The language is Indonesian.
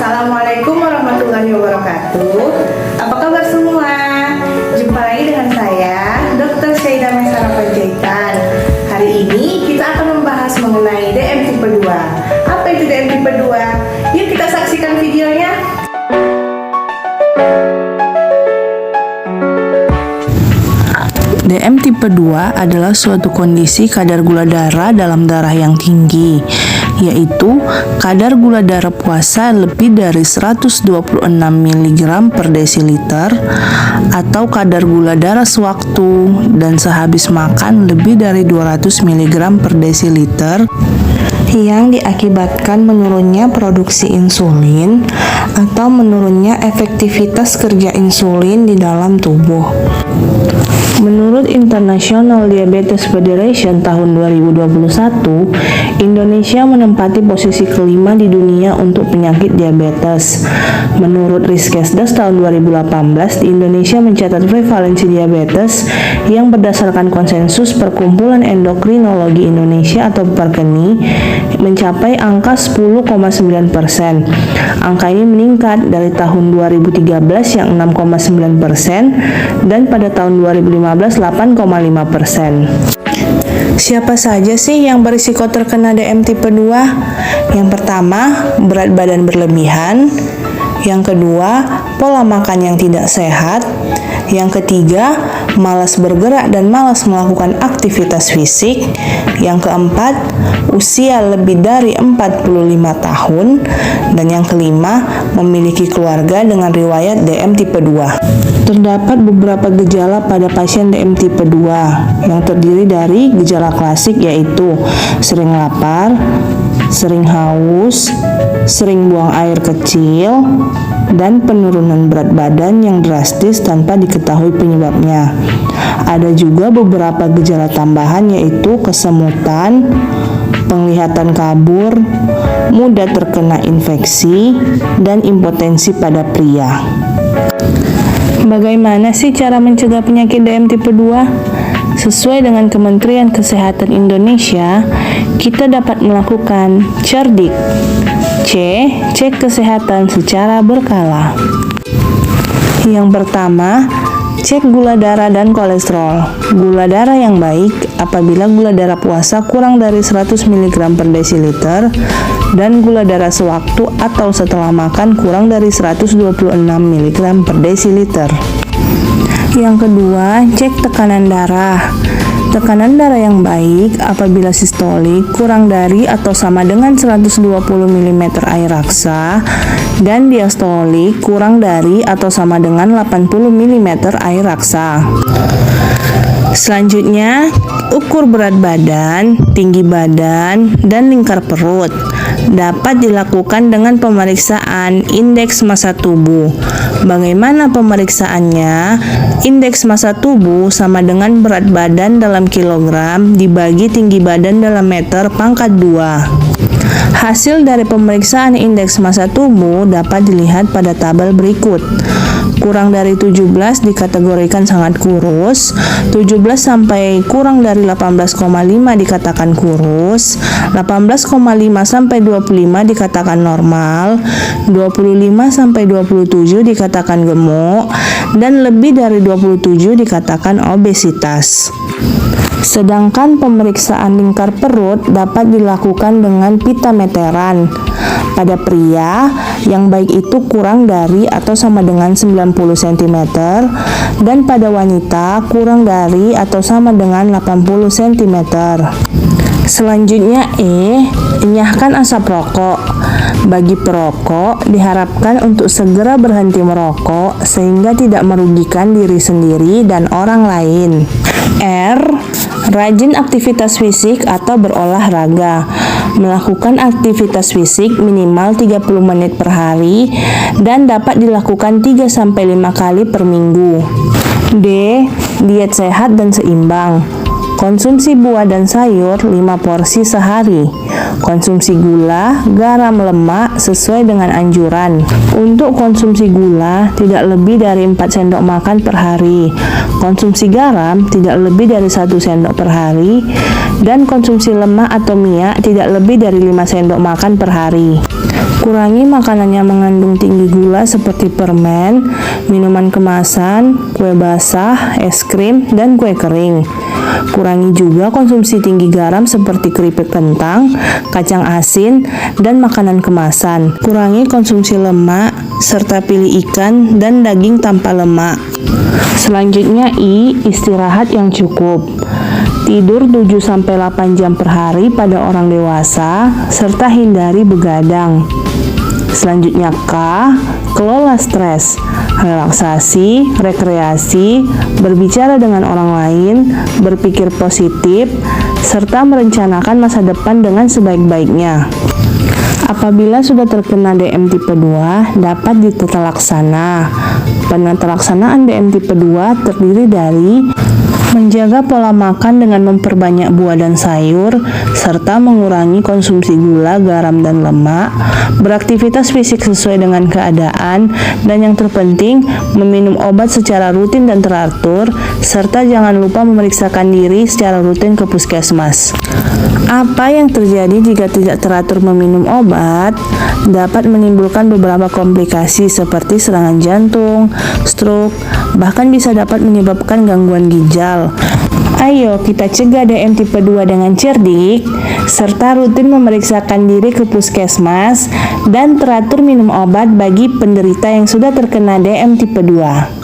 Assalamualaikum warahmatullahi wabarakatuh. Apa kabar semua? Jumpa lagi dengan saya, Dr. Syaidah Maisarah Panjaitan. Hari ini kita akan membahas mengenai DM tipe 2. Apa itu DM tipe 2? Yuk kita saksikan videonya. DM tipe 2 adalah suatu kondisi kadar gula darah dalam darah yang tinggi, yaitu kadar gula darah puasa lebih dari 126 mg per desiliter atau kadar gula darah sewaktu dan sehabis makan lebih dari 200 mg per desiliter yang diakibatkan menurunnya produksi insulin atau menurunnya efektivitas kerja insulin di dalam tubuh. Menurut International Diabetes Federation tahun 2021, Indonesia menempati posisi kelima di dunia untuk penyakit diabetes. Menurut Riskesdas tahun 2018, di Indonesia mencatat prevalensi diabetes yang berdasarkan konsensus Perkumpulan Endokrinologi Indonesia atau PERKENI mencapai angka 10,9%. Angka ini meningkat dari tahun 2013 yang 6,9% dan pada tahun 2015 8,5%. Siapa saja sih yang berisiko terkena DM tipe 2? Yang pertama, berat badan berlebihan. Yang kedua, pola makan yang tidak sehat. Yang ketiga, malas bergerak dan malas melakukan aktivitas fisik. Yang keempat, usia lebih dari 45 tahun. Dan yang kelima, memiliki keluarga dengan riwayat DM tipe 2. Terdapat beberapa gejala pada pasien DM tipe 2 yang terdiri dari gejala klasik yaitu sering lapar, sering haus, sering buang air kecil, dan penurunan berat badan yang drastis tanpa diketahui penyebabnya. Ada juga beberapa gejala tambahan yaitu kesemutan, penglihatan kabur, mudah terkena infeksi, dan impotensi pada pria. Bagaimana sih cara mencegah penyakit DM tipe 2? Sesuai dengan Kementerian Kesehatan Indonesia, kita dapat melakukan cerdik. C. Cek kesehatan secara berkala. Yang pertama, cek gula darah dan kolesterol. Gula darah yang baik apabila gula darah puasa kurang dari 100 mg per desiliter dan gula darah sewaktu atau setelah makan kurang dari 126 mg per desiliter. Yang kedua, cek tekanan darah. Tekanan darah yang baik apabila sistolik kurang dari atau sama dengan 120 mm air raksa dan diastolik kurang dari atau sama dengan 80 mm air raksa. Selanjutnya, ukur berat badan, tinggi badan, dan lingkar perut. Dapat dilakukan dengan pemeriksaan indeks massa tubuh. Bagaimana pemeriksaannya? Indeks massa tubuh sama dengan berat badan dalam kilogram dibagi tinggi badan dalam meter pangkat 2. Hasil dari pemeriksaan indeks massa tubuh dapat dilihat pada tabel berikut. Kurang dari 17 dikategorikan sangat kurus, 17 sampai kurang dari 18,5 dikatakan kurus, 18,5 sampai 25 dikatakan normal, 25 sampai 27 dikatakan gemuk, dan lebih dari 27 dikatakan obesitas. Sedangkan pemeriksaan lingkar perut dapat dilakukan dengan pita meteran. Pada pria, yang baik itu kurang dari atau sama dengan 90 cm dan pada wanita kurang dari atau sama dengan 80 cm. Selanjutnya enyahkan asap rokok. Bagi perokok, diharapkan untuk segera berhenti merokok sehingga tidak merugikan diri sendiri dan orang lain. R. Rajin aktivitas fisik atau berolahraga. Melakukan aktivitas fisik minimal 30 menit per hari dan dapat dilakukan 3-5 kali per minggu. D. Diet sehat dan seimbang. Konsumsi buah dan sayur 5 porsi sehari. Konsumsi gula, garam, lemak sesuai dengan anjuran. Untuk konsumsi gula tidak lebih dari 4 sendok makan per hari. Konsumsi garam tidak lebih dari 1 sendok per hari. Dan konsumsi lemak atau minyak tidak lebih dari 5 sendok makan per hari. Kurangi makanan yang mengandung tinggi gula seperti permen, minuman kemasan, kue basah, es krim, dan kue kering. Kurangi juga konsumsi tinggi garam seperti keripik kentang, kacang asin, dan makanan kemasan. Kurangi konsumsi lemak, serta pilih ikan dan daging tanpa lemak. Selanjutnya istirahat yang cukup. Tidur 7-8 jam per hari pada orang dewasa, serta hindari begadang. Selanjutnya kelola stres, relaksasi, rekreasi, berbicara dengan orang lain, berpikir positif, serta merencanakan masa depan dengan sebaik-baiknya. Apabila sudah terkena DM tipe 2, dapat ditata laksana. Penata laksanaan DM tipe 2 terdiri dari menjaga pola makan dengan memperbanyak buah dan sayur, serta mengurangi konsumsi gula, garam, dan lemak, beraktivitas fisik sesuai dengan keadaan, dan yang terpenting, meminum obat secara rutin dan teratur, serta jangan lupa memeriksakan diri secara rutin ke puskesmas. Apa yang terjadi jika tidak teratur meminum obat dapat menimbulkan beberapa komplikasi seperti serangan jantung, stroke, bahkan bisa dapat menyebabkan gangguan ginjal. Ayo kita cegah DM tipe 2 dengan cerdik, serta rutin memeriksakan diri ke puskesmas dan teratur minum obat bagi penderita yang sudah terkena DM tipe 2.